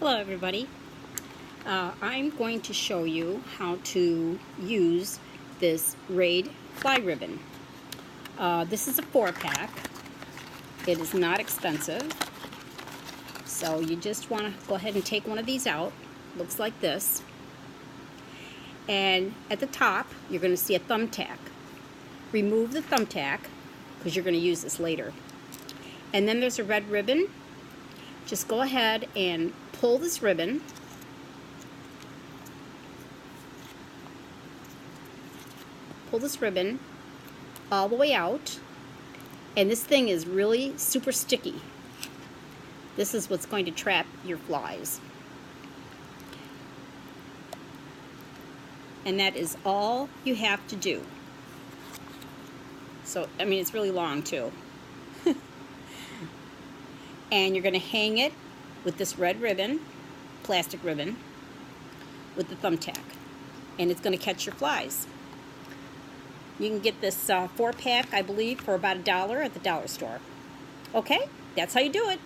Hello everybody. I'm going to show you how to use this Raid fly ribbon. This is a 4-pack. It is not expensive. So you just want to go ahead and take one of these out. Looks like this. And at the top you're going to see a thumbtack. Remove the thumbtack because you're going to use this later. And then there's a red ribbon. Just go ahead and pull this ribbon. Pull this ribbon all the way out. And this thing is really super sticky. This is what's going to trap your flies. And that is all you have to do. So, I mean, it's really long too. And you're going to hang it with this red ribbon, plastic ribbon, with the thumbtack. And it's going to catch your flies. You can get this 4-pack, I believe, for about $1 at the dollar store. Okay, that's how you do it.